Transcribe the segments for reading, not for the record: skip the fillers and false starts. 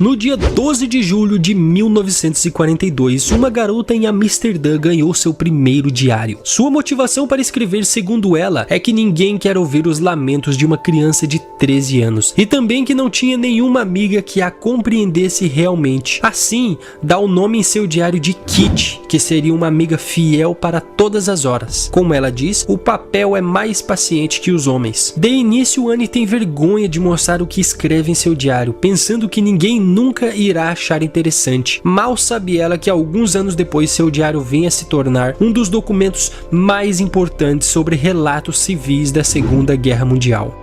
No dia 12 de julho de 1942, uma garota em Amsterdã ganhou seu primeiro diário. Sua motivação para escrever, segundo ela, é que ninguém quer ouvir os lamentos de uma criança de 13 anos, e também que não tinha nenhuma amiga que a compreendesse realmente. Assim, dá o nome em seu diário de Kitty, que seria uma amiga fiel para todas as horas. Como ela diz, o papel é mais paciente que os homens. De início, Anne tem vergonha de mostrar o que escreve em seu diário, pensando que ninguém nunca irá achar interessante. Mal sabe ela que alguns anos depois seu diário vem a se tornar um dos documentos mais importantes sobre relatos civis da Segunda Guerra Mundial.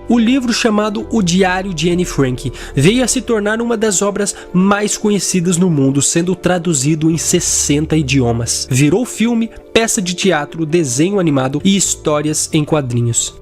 O livro chamado O Diário de Anne Frank veio a se tornar uma das obras mais conhecidas no mundo, sendo traduzido em 60 idiomas. Virou filme, peça de teatro, desenho animado e histórias em quadrinhos.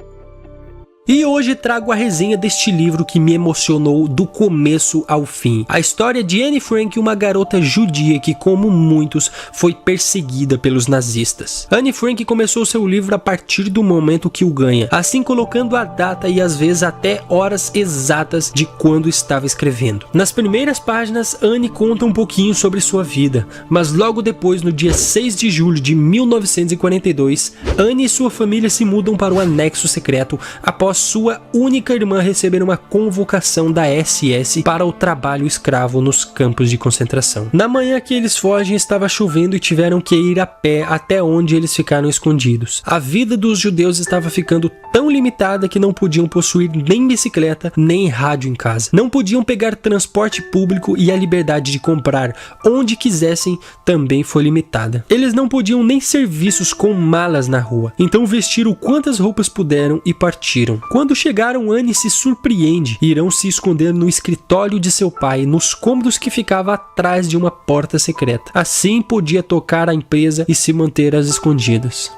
E hoje trago a resenha deste livro que me emocionou do começo ao fim. A história de Anne Frank, uma garota judia que, como muitos, foi perseguida pelos nazistas. Anne Frank começou seu livro a partir do momento que o ganha, assim colocando a data e às vezes até horas exatas de quando estava escrevendo. Nas primeiras páginas, Anne conta um pouquinho sobre sua vida, mas logo depois, no dia 6 de julho de 1942, Anne e sua família se mudam para o anexo secreto após sua única irmã receber uma convocação da SS para o trabalho escravo nos campos de concentração. Na manhã que eles fogem, estava chovendo e tiveram que ir a pé até onde eles ficaram escondidos. A vida dos judeus estava ficando tão limitada que não podiam possuir nem bicicleta, nem rádio em casa. Não podiam pegar transporte público e a liberdade de comprar onde quisessem também foi limitada. Eles não podiam nem ser vistos com malas na rua, então vestiram quantas roupas puderam e partiram. Quando chegaram, Anne se surpreende. Irão se esconder no escritório de seu pai, nos cômodos que ficava atrás de uma porta secreta. Assim podia tocar a empresa e se manter às escondidas.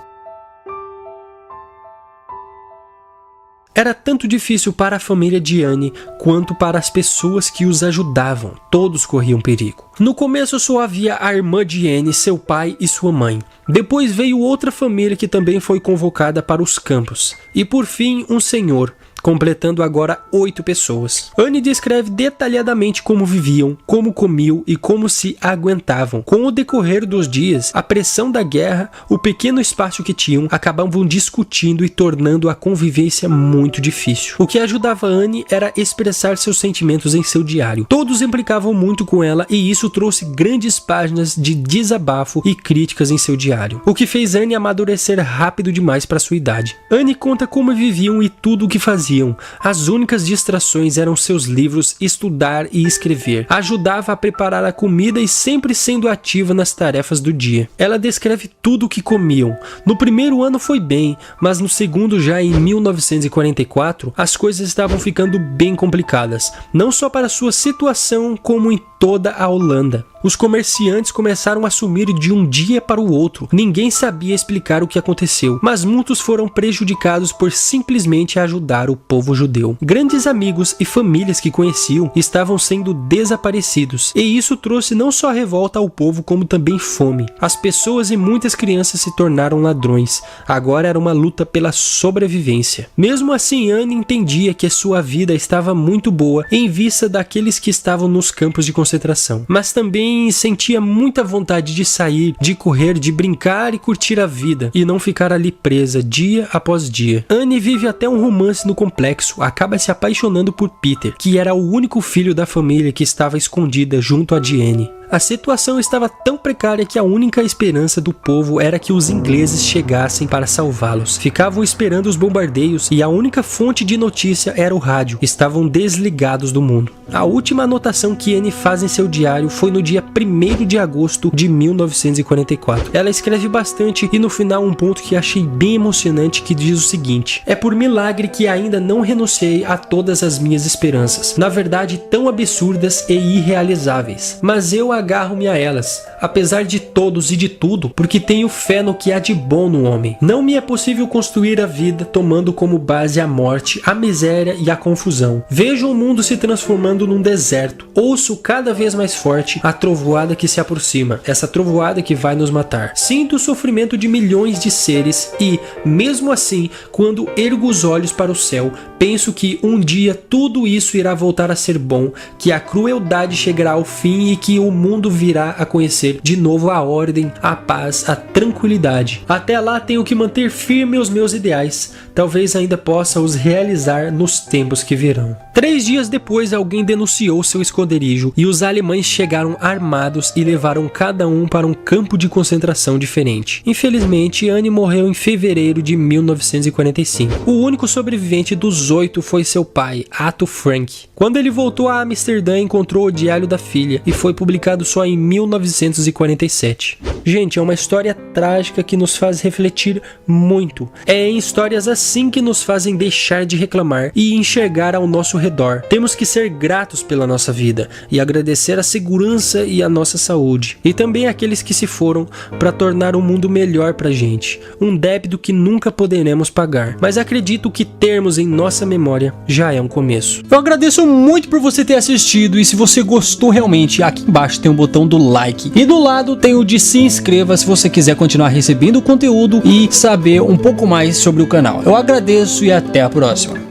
Era tanto difícil para a família de Anne quanto para as pessoas que os ajudavam. Todos corriam perigo. No começo só havia a irmã de Anne, seu pai e sua mãe. Depois veio outra família que também foi convocada para os campos. E por fim, um senhor, completando agora 8 pessoas. Anne descreve detalhadamente como viviam, como comiam e como se aguentavam. Com o decorrer dos dias, a pressão da guerra, o pequeno espaço que tinham, acabavam discutindo e tornando a convivência muito difícil. O que ajudava Anne era expressar seus sentimentos em seu diário. Todos implicavam muito com ela e isso trouxe grandes páginas de desabafo e críticas em seu diário, o que fez Anne amadurecer rápido demais para sua idade. Anne conta como viviam e tudo o que faziam. As únicas distrações eram seus livros, estudar e escrever. Ajudava a preparar a comida e sempre sendo ativa nas tarefas do dia. Ela descreve tudo o que comiam. No primeiro ano foi bem, mas no segundo, já em 1944, as coisas estavam ficando bem complicadas, não só para sua situação, como em toda a Holanda. Os comerciantes começaram a sumir de um dia para o outro. Ninguém sabia explicar o que aconteceu, mas muitos foram prejudicados por simplesmente ajudar o povo judeu. Grandes amigos e famílias que conheciam estavam sendo desaparecidos, e isso trouxe não só revolta ao povo, como também fome. As pessoas e muitas crianças se tornaram ladrões. Agora era uma luta pela sobrevivência. Mesmo assim, Anne entendia que sua vida estava muito boa em vista daqueles que estavam nos campos de concentração, mas também sentia muita vontade de sair, de correr, de brincar e curtir a vida, e não ficar ali presa dia após dia. Anne vive até um romance no complexo, acaba se apaixonando por Peter, que era o único filho da família que estava escondida junto a Diane. A situação estava tão precária que a única esperança do povo era que os ingleses chegassem para salvá-los. Ficavam esperando os bombardeios e a única fonte de notícia era o rádio. Estavam desligados do mundo. A última anotação que Anne faz em seu diário foi no dia 1º de agosto de 1944. Ela escreve bastante e no final um ponto que achei bem emocionante, que diz o seguinte: é por milagre que ainda não renunciei a todas as minhas esperanças, na verdade tão absurdas e irrealizáveis, mas eu agarro-me a elas, apesar de todos e de tudo, porque tenho fé no que há de bom no homem. Não me é possível construir a vida tomando como base a morte, a miséria e a confusão. Vejo o mundo se transformando num deserto. Ouço cada vez mais forte a trovoada que se aproxima, essa trovoada que vai nos matar. Sinto o sofrimento de milhões de seres e, mesmo assim, quando ergo os olhos para o céu, penso que um dia tudo isso irá voltar a ser bom, que a crueldade chegará ao fim e que o mundo virá a conhecer de novo a ordem, a paz, a tranquilidade. Até lá tenho que manter firme os meus ideais. Talvez ainda possa os realizar nos tempos que virão. 3 dias depois, alguém denunciou seu esconderijo e os alemães chegaram armados e levaram cada um para um campo de concentração diferente. Infelizmente, Anne morreu em fevereiro de 1945. O único sobrevivente dos 8 foi seu pai, Otto Frank. Quando ele voltou a Amsterdã, encontrou o diário da filha e foi publicado só em 1947. Gente, é uma história trágica que nos faz refletir muito. É em histórias assim que nos fazem deixar de reclamar e enxergar ao nosso redor. Temos que ser gratos pela nossa vida e agradecer a segurança e a nossa saúde. E também aqueles que se foram para tornar o mundo melhor pra gente. Um débito que nunca poderemos pagar. Mas acredito que termos em nossa memória já é um começo. Eu agradeço muito por você ter assistido e se você gostou realmente, aqui embaixo tem o botão do like. E do lado tem o de se inscreva se você quiser continuar recebendo o conteúdo e saber um pouco mais sobre o canal. Eu agradeço e até a próxima.